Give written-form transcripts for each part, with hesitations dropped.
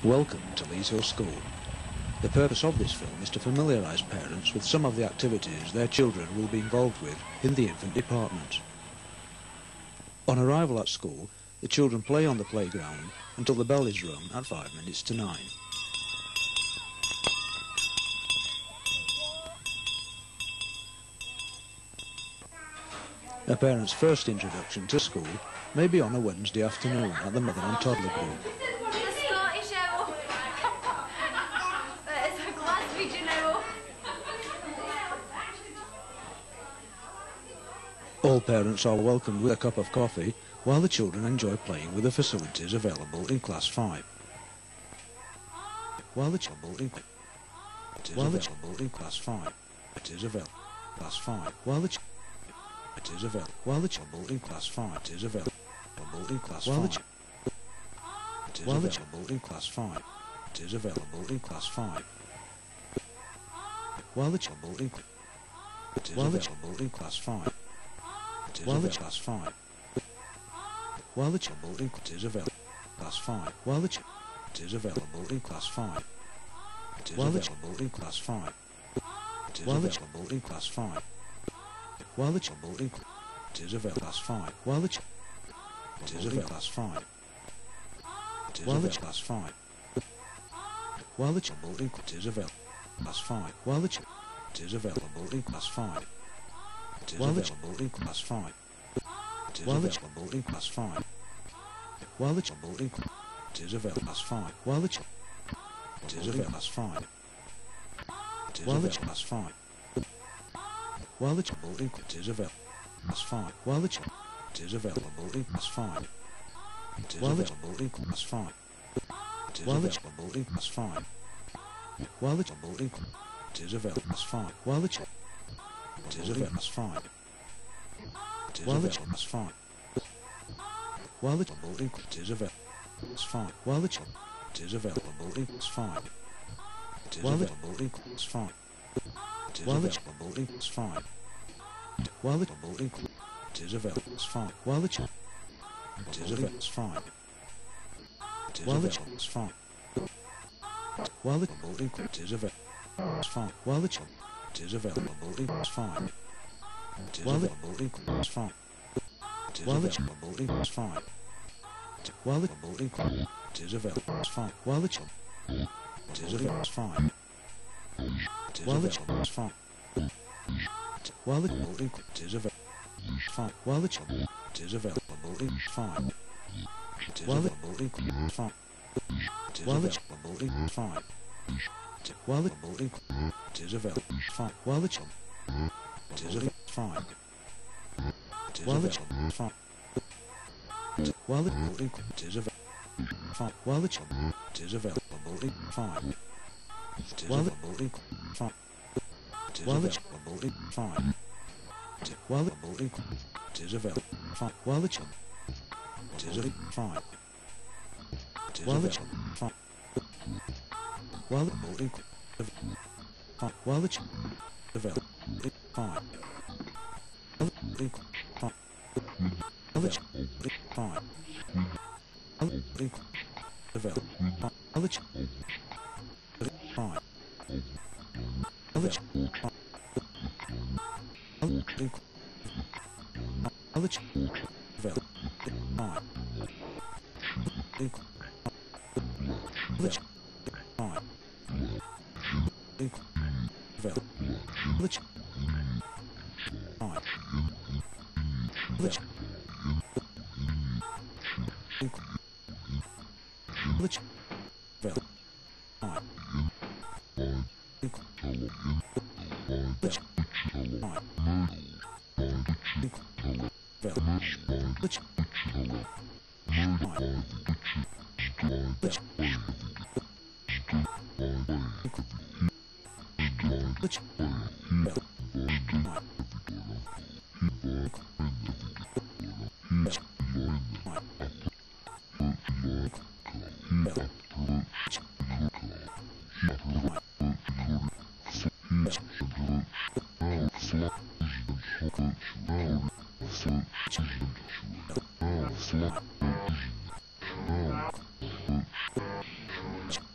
Welcome to Lees Hill School. The purpose of this film is to familiarise parents with some of the activities their children will be involved with in the infant department. On arrival at school, the children play on the playground until the bell is rung at 9 9. A parent's first introduction to school may be on a Wednesday afternoon at the Mother and Toddler Group. All parents are welcomed with a cup of coffee while the children enjoy playing with the facilities available in Class 5. While the children in Class 5 is available. Class 5. While the is available. While the children in Class 5 is available in Class 5. While the children in Class 5 is available in Class 5. While the children in Class 5. While the Class 5. While the children is available Class 5. While the is available in Class 5. While the in Class 5. While the in Class 5. While the is available Class 5. While the is available Class 5. While the Class 5. While the is available Class 5. While the is available in Class 5. While the in Class 5. While the in Class 5. While the is available Class 5. While the is available Class 5. While the Class 5. While the is available Class 5. While the is available in Class 5. While the in Class 5. While the in Class 5. While the is available Class 5. While the is available Class 5. While the Class 5. While the is available Class 5. While the is available in Class 5. While the in Class 5. While the in Class 5. While the is available Class 5. While the is available Class 5. While the Class 5. While the is available Class 5. While the is available in Class 5. While the in Class 5. While the in Class 5. While the is available Class 5. While the is available Class 5. While the Class 5. While the is available 5. While the is available in 5. While the in 5. While the in 5. While the is available 5. While the is available 5. While the 5. While the is available 5. While the is available in 5. While the in 5. While the in 5. While the is available 5. While the is available 5. While the 5. While the while the available 5. While the 5. While the 5. While the available 5. While the 5. While the 5. While the available 5.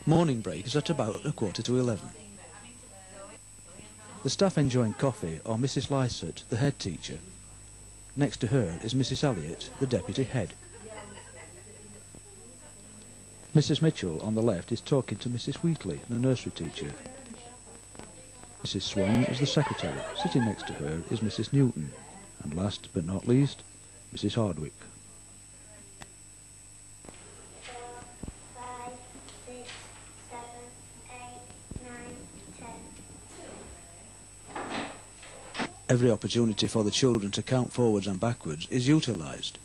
Morning break is at about 11:15. The staff enjoying coffee are Mrs. Lysett, the head teacher. Next to her is Mrs. Elliott, the deputy head. Mrs. Mitchell on the left is talking to Mrs. Wheatley, the nursery teacher. Mrs. Swan is the secretary. Sitting next to her is Mrs. Newton. And last but not least, Mrs. Hardwick. Every opportunity for the children to count forwards and backwards is utilised.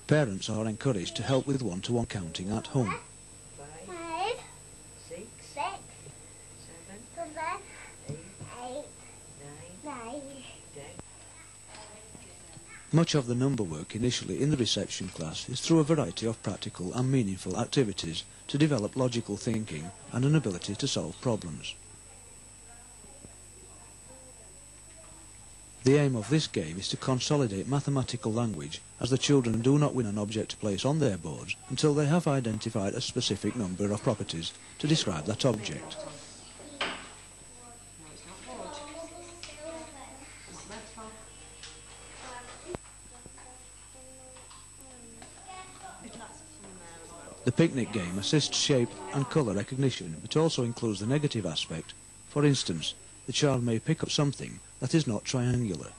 Parents are encouraged to help with one-to-one counting at home. 5, 6, 7, 8, 9, 10. Much of the number work initially in the reception class is through a variety of practical and meaningful activities to develop logical thinking and an ability to solve problems. The aim of this game is to consolidate mathematical language, as the children do not win an object to place on their boards until they have identified a specific number of properties to describe that object. The picnic game assists shape and colour recognition, but also includes the negative aspect. For instance, the child may pick up something that is not triangular.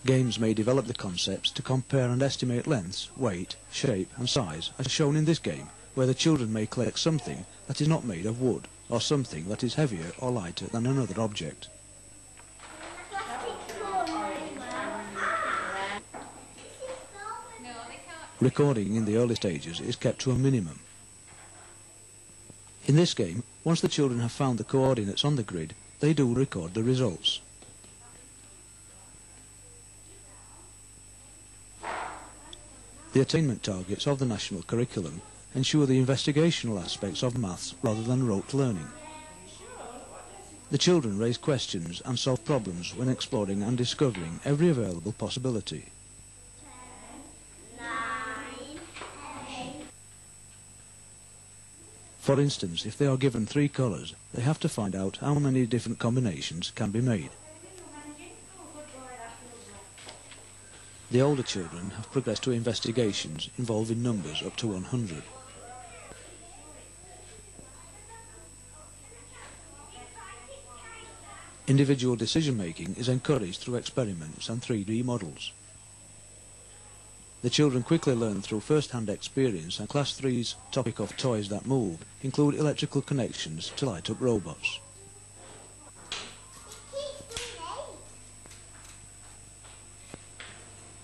Games may develop the concepts to compare and estimate lengths, weight, shape and size, as shown in this game, where the children may collect something that is not made of wood, or something that is heavier or lighter than another object. Recording in the early stages is kept to a minimum. In this game, once the children have found the coordinates on the grid, they do record the results. The attainment targets of the national curriculum ensure the investigational aspects of maths rather than rote learning. The children raise questions and solve problems when exploring and discovering every available possibility. For instance, if they are given 3 colours, they have to find out how many different combinations can be made. The older children have progressed to investigations involving numbers up to 100. Individual decision-making is encouraged through experiments and 3D models. The children quickly learn through first-hand experience, and Class 3's topic of toys that move include electrical connections to light up robots.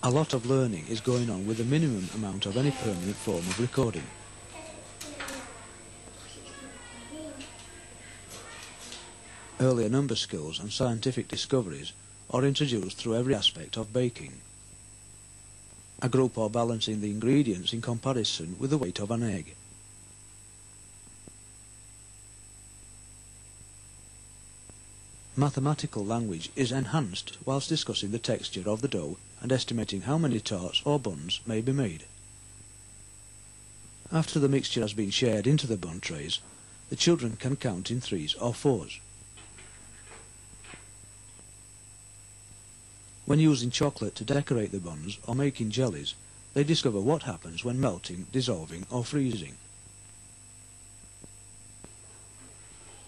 A lot of learning is going on with a minimum amount of any permanent form of recording. Earlier number skills and scientific discoveries are introduced through every aspect of baking. A group are balancing the ingredients in comparison with the weight of an egg. Mathematical language is enhanced whilst discussing the texture of the dough and estimating how many tarts or buns may be made. After the mixture has been shared into the bun trays, the children can count in 3s or 4s. When using chocolate to decorate the buns or making jellies, they discover what happens when melting, dissolving or freezing.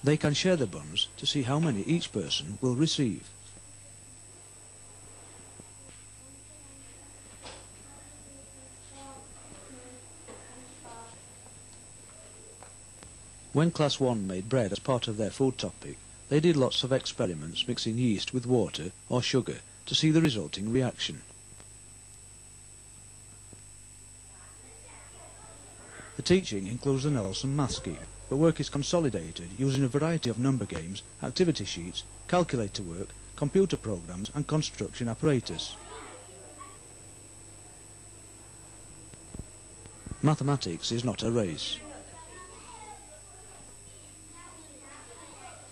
They can share the buns to see how many each person will receive. When Class 1 made bread as part of their food topic, they did lots of experiments mixing yeast with water or sugar to see the resulting reaction. The teaching includes the Nelson Math Scheme, but work is consolidated using a variety of number games, activity sheets, calculator work, computer programs and construction apparatus. Mathematics is not a race.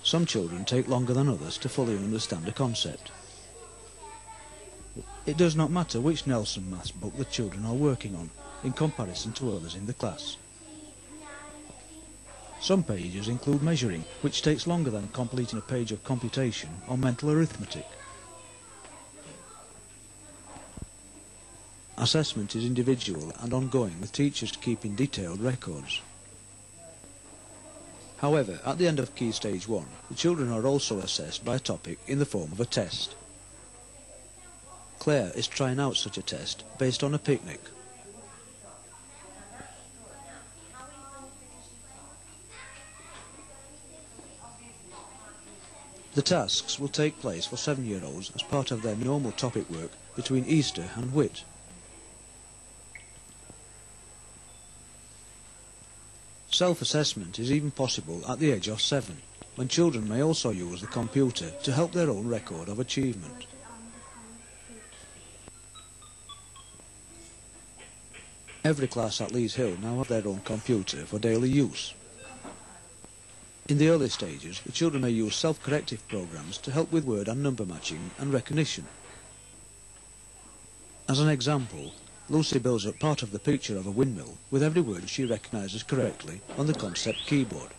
Some children take longer than others to fully understand a concept. It does not matter which Nelson Maths book the children are working on, in comparison to others in the class. Some pages include measuring, which takes longer than completing a page of computation or mental arithmetic. Assessment is individual and ongoing, with teachers keeping detailed records. However, at the end of Key Stage 1, the children are also assessed by a topic in the form of a test. Claire is trying out such a test based on a picnic. The tasks will take place for 7-year-olds as part of their normal topic work between Easter and Whit. Self-assessment is even possible at the age of 7, when children may also use the computer to help their own record of achievement. Every class at Lees Hill now have their own computer for daily use. In the early stages, the children may use self-corrective programs to help with word and number matching and recognition. As an example, Lucy builds up part of the picture of a windmill with every word she recognises correctly on the concept keyboard.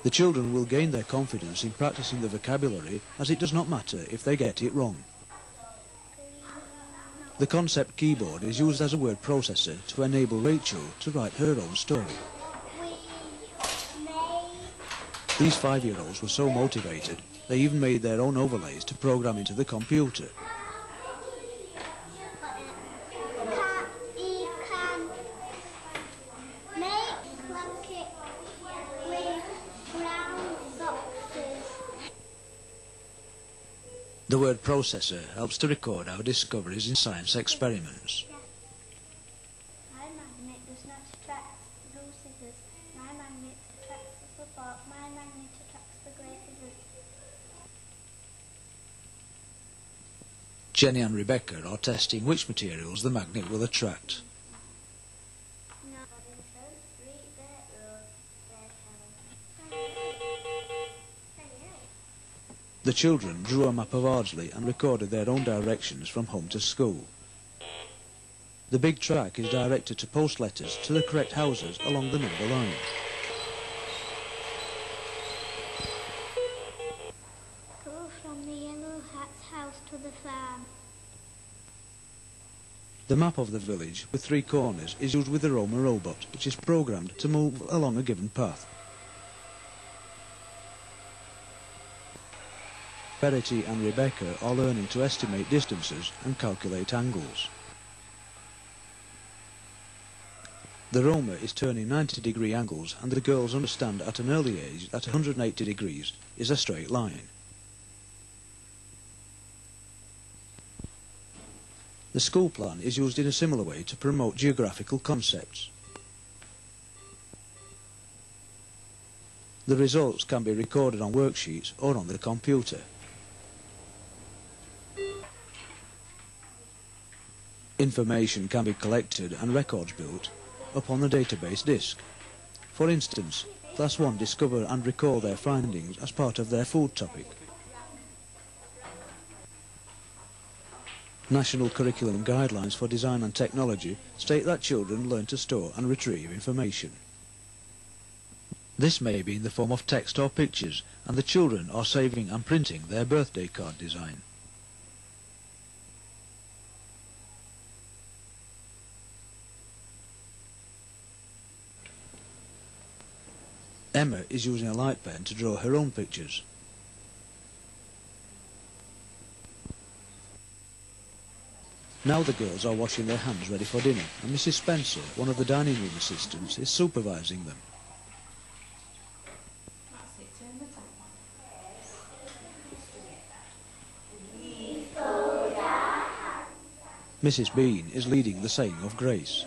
The children will gain their confidence in practising the vocabulary, as it does not matter if they get it wrong. The concept keyboard is used as a word processor to enable Rachel to write her own story. These 5-year-olds were so motivated, they even made their own overlays to program into the computer. You can make blanket with brown boxes. The word processor helps to record our discoveries in science experiments. My magnet does not attract blue scissors. My magnet attracts the football. My magnet attracts the grey scissors. Jenny and Rebecca are testing which materials the magnet will attract. No. The children drew a map of Ardsley and recorded their own directions from home to school. The big track is directed to post letters to the correct houses along the number line. Go from the yellow hat's house to the farm. The map of the village with 3 corners is used with the Roma robot, which is programmed to move along a given path. Verity and Rebecca are learning to estimate distances and calculate angles. The Roma is turning 90-degree angles, and the girls understand at an early age that 180 degrees is a straight line. The school plan is used in a similar way to promote geographical concepts. The results can be recorded on worksheets or on the computer. Information can be collected and records built upon the database disk. For instance, Class 1 discover and recall their findings as part of their food topic. National Curriculum Guidelines for Design and Technology state that children learn to store and retrieve information. This may be in the form of text or pictures, and the children are saving and printing their birthday card design. Emma is using a light pen to draw her own pictures. Now the girls are washing their hands ready for dinner, and Mrs. Spencer, one of the dining room assistants, is supervising them. Mrs. Bean is leading the saying of grace.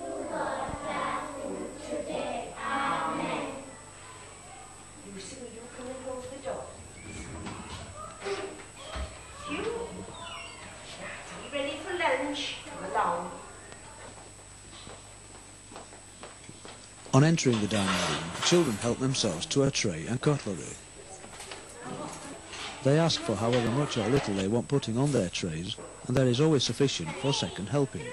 On entering the dining room, the children help themselves to a tray and cutlery. They ask for however much or little they want putting on their trays, and there is always sufficient for second helpings.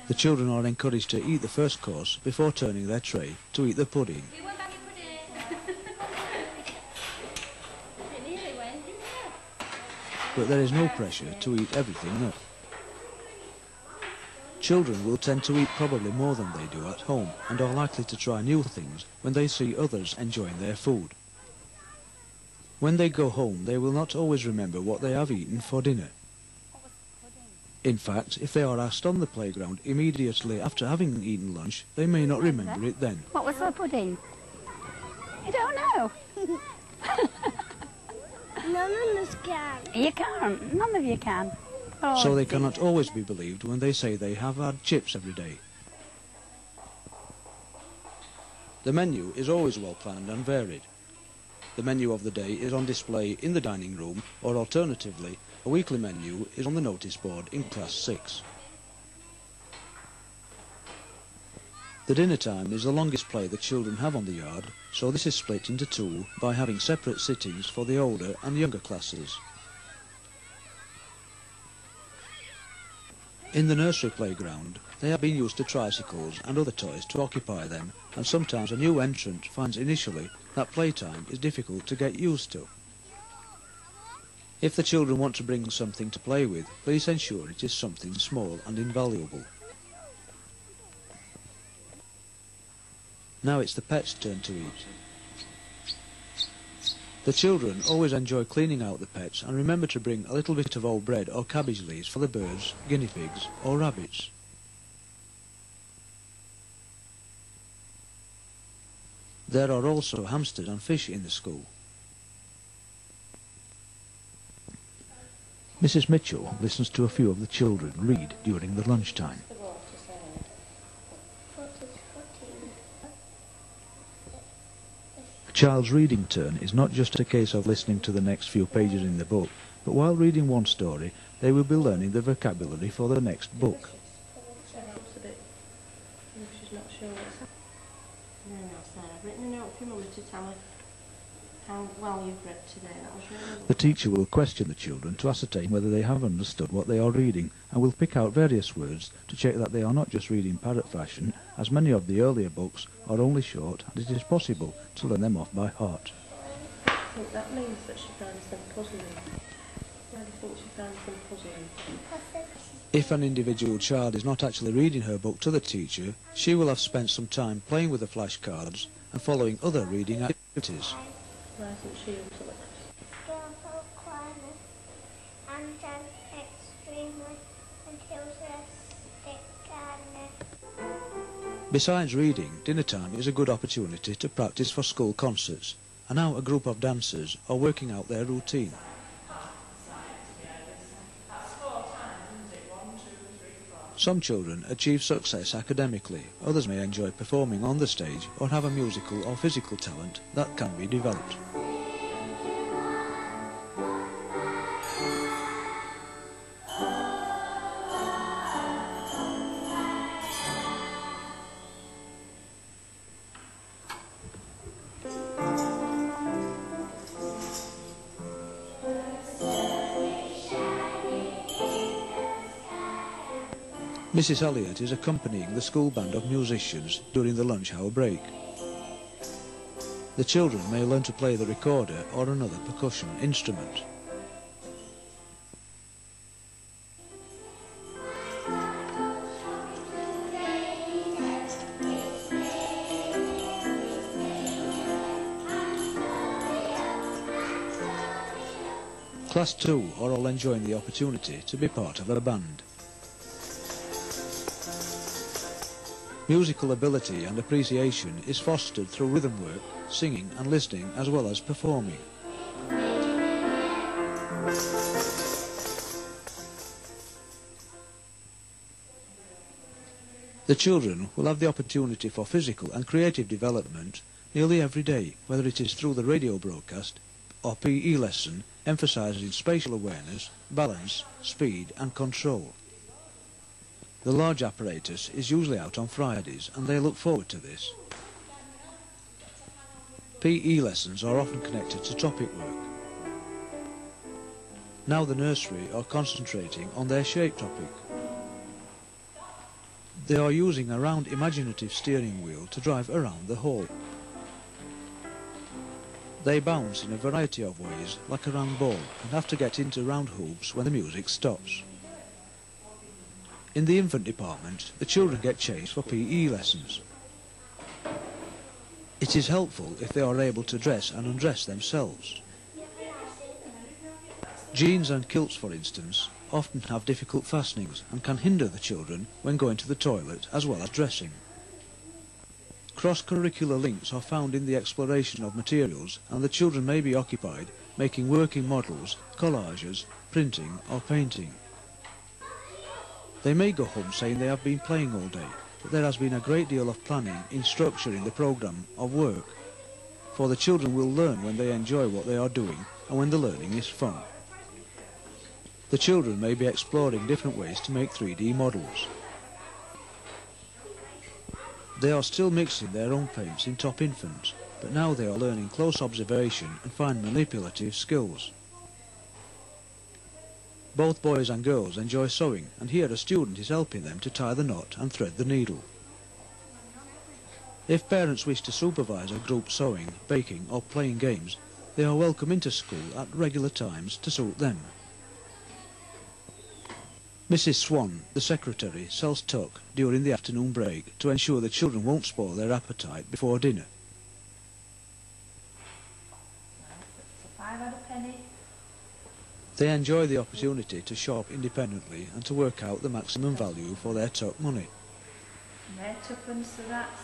The children are encouraged to eat the first course before turning their tray to eat the pudding. But there is no pressure to eat everything up. Children will tend to eat probably more than they do at home, and are likely to try new things when they see others enjoying their food. When they go home, they will not always remember what they have eaten for dinner. In fact, if they are asked on the playground immediately after having eaten lunch, they may not remember it then. What was the pudding? You don't know? None of us can. You can't. None of you can. Oh, So they dear. cannot always be believed when they say they have had chips every day. The menu is always well planned and varied. The menu of the day is on display in the dining room, or alternatively, a weekly menu is on the notice board in Class 6. The dinner time is the longest play the children have on the yard, so this is split into 2 by having separate sittings for the older and younger classes. In the nursery playground, they have been used to tricycles and other toys to occupy them, and sometimes a new entrant finds initially that playtime is difficult to get used to. If the children want to bring something to play with, please ensure it is something small and invaluable. Now it's the pets' turn to eat. The children always enjoy cleaning out the pets, and remember to bring a little bit of old bread or cabbage leaves for the birds, guinea pigs or rabbits. There are also hamsters and fish in the school. Mrs. Mitchell listens to a few of the children read during the lunchtime. A child's reading turn is not just a case of listening to the next few pages in the book, but while reading one story, they will be learning the vocabulary for the next book. I've written a note for your mummy to tell her how well you've read today. That was really good. The teacher will question the children to ascertain whether they have understood what they are reading, and will pick out various words to check that they are not just reading parrot fashion, as many of the earlier books are only short and it is possible to learn them off by heart. I think that means that she finds them puzzling. Why do you think she finds them puzzling? If an individual child is not actually reading her book to the teacher, she will have spent some time playing with the flashcards and following other reading activities. Why isn't she up to it? Besides reading, dinner time is a good opportunity to practice for school concerts, and now a group of dancers are working out their routine. Some children achieve success academically, others may enjoy performing on the stage or have a musical or physical talent that can be developed. Mrs. Elliot is accompanying the school band of musicians during the lunch hour break. The children may learn to play the recorder or another percussion instrument. Class 2 are all enjoying the opportunity to be part of a band. Musical ability and appreciation is fostered through rhythm work, singing and listening, as well as performing. The children will have the opportunity for physical and creative development nearly every day, whether it is through the radio broadcast or PE lesson, emphasising spatial awareness, balance, speed and control. The large apparatus is usually out on Fridays, and they look forward to this. PE lessons are often connected to topic work. Now the nursery are concentrating on their shape topic. They are using a round imaginative steering wheel to drive around the hall. They bounce in a variety of ways, like a round ball, and have to get into round hoops when the music stops. In the infant department, the children get changed for PE lessons. It is helpful if they are able to dress and undress themselves. Jeans and kilts, for instance, often have difficult fastenings and can hinder the children when going to the toilet as well as dressing. Cross-curricular links are found in the exploration of materials, and the children may be occupied making working models, collages, printing or painting. They may go home saying they have been playing all day, but there has been a great deal of planning in structuring the programme of work, for the children will learn when they enjoy what they are doing and when the learning is fun. The children may be exploring different ways to make 3D models. They are still mixing their own paints in Top Infant, but now they are learning close observation and fine manipulative skills. Both boys and girls enjoy sewing, and here a student is helping them to tie the knot and thread the needle. If parents wish to supervise a group sewing, baking or playing games, they are welcome into school at regular times to suit them. Mrs. Swan, the secretary, sells tuck during the afternoon break to ensure the children won't spoil their appetite before dinner. It's a 5 and a penny. They enjoy the opportunity to shop independently and to work out the maximum value for their tuck money. And they're tuppence, so that's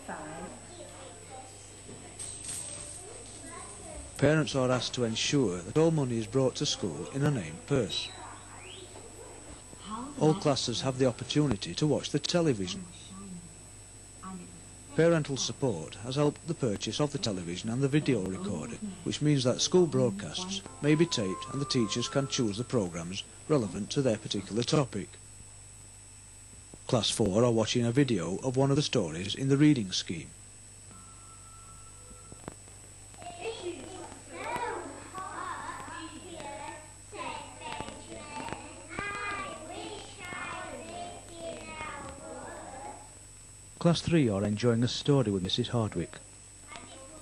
5. Parents are asked to ensure that all money is brought to school in a named purse. All classes have the opportunity to watch the television. Parental support has helped the purchase of the television and the video recorder, which means that school broadcasts may be taped and the teachers can choose the programmes relevant to their particular topic. Class 4 are watching a video of one of the stories in the reading scheme. Class 3 are enjoying a story with Mrs. Hardwick.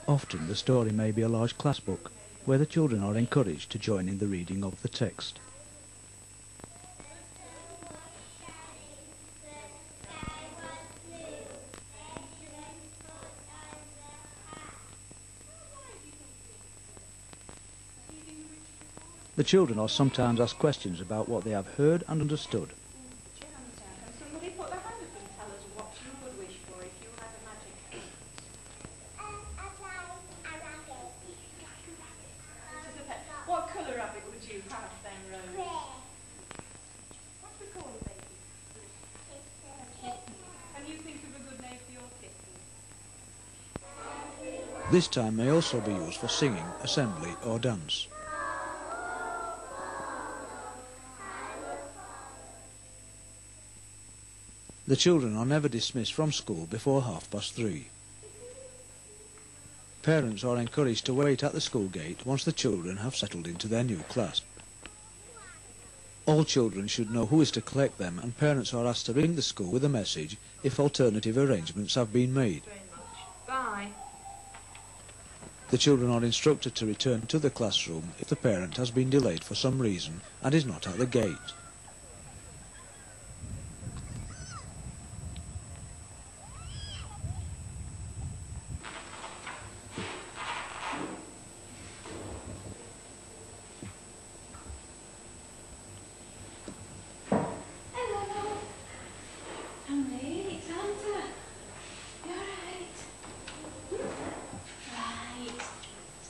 Often the story may be a large class book, where the children are encouraged to join in the reading of the text. The children are sometimes asked questions about what they have heard and understood. Somebody put their hand up and tell us what you would wish for if you had a magic. What colour rabbit would you have then, Rose? What do we call a baby? Can you think of a good name for your kitten? This time may also be used for singing, assembly or dance. The children are never dismissed from school before 3:30. Parents are encouraged to wait at the school gate once the children have settled into their new class. All children should know who is to collect them, and parents are asked to ring the school with a message if alternative arrangements have been made. Very much. Bye. The children are instructed to return to the classroom if the parent has been delayed for some reason and is not at the gate.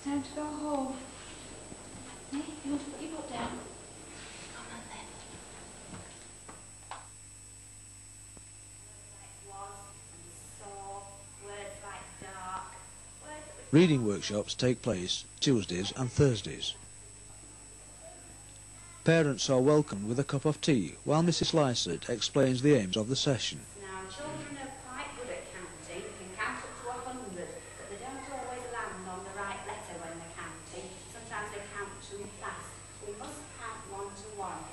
Time to go home. Hey, you must put your book down. Come on then. Reading workshops take place Tuesdays and Thursdays. Parents are welcomed with a cup of tea while Mrs. Lysett explains the aims of the session. Now, children are quite good at counting, can count up to 100, but they don't always land on the right letter when they're counting. Sometimes they count too fast. We must count 1 to 1.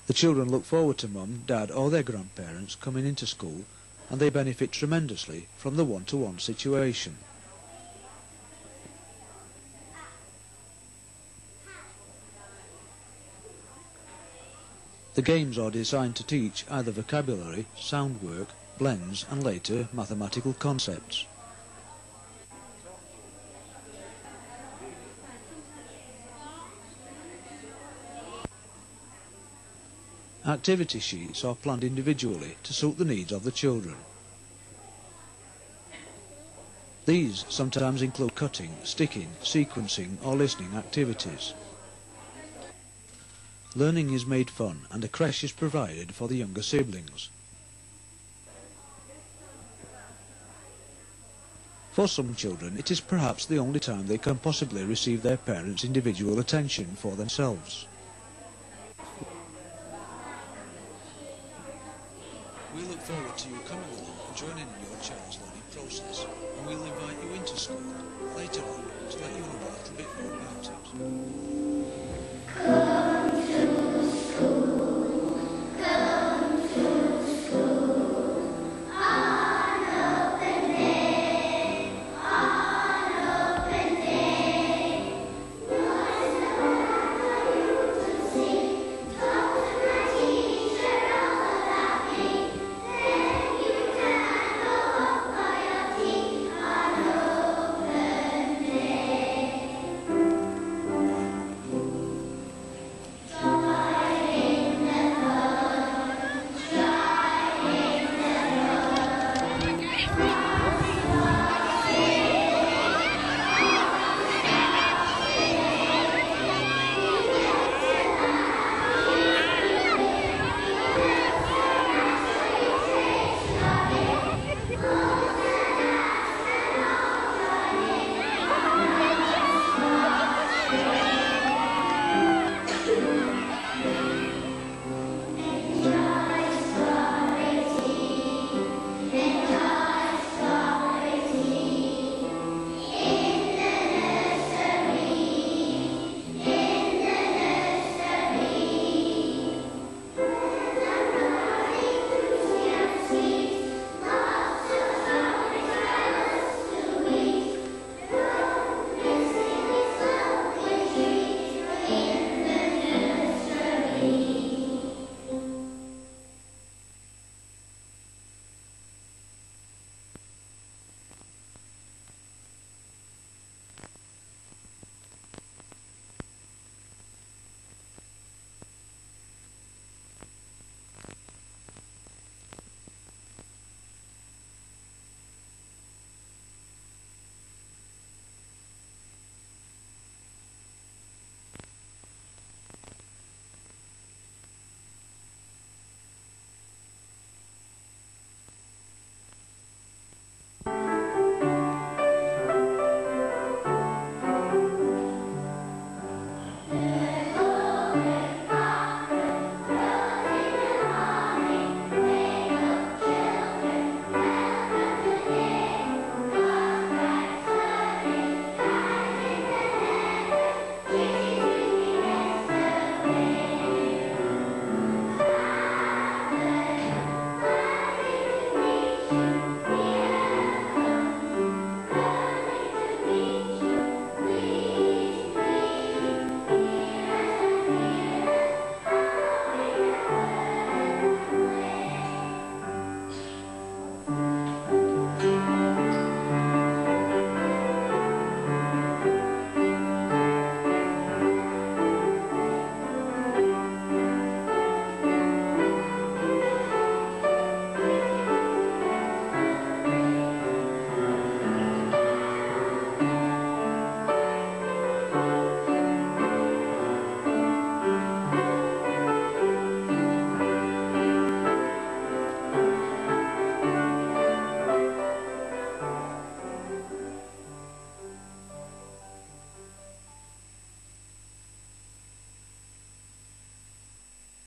The children look forward to Mum, Dad or their grandparents coming into school, and they benefit tremendously from the one-to-one situation. The games are designed to teach either vocabulary, sound work, blends and later mathematical concepts. Activity sheets are planned individually to suit the needs of the children. These sometimes include cutting, sticking, sequencing or listening activities. Learning is made fun and a creche is provided for the younger siblings. For some children, it is perhaps the only time they can possibly receive their parents' individual attention for themselves. We look forward to you coming along and joining in your child's learning process, and we'll invite you into school later on to let you know a little bit more about Yes.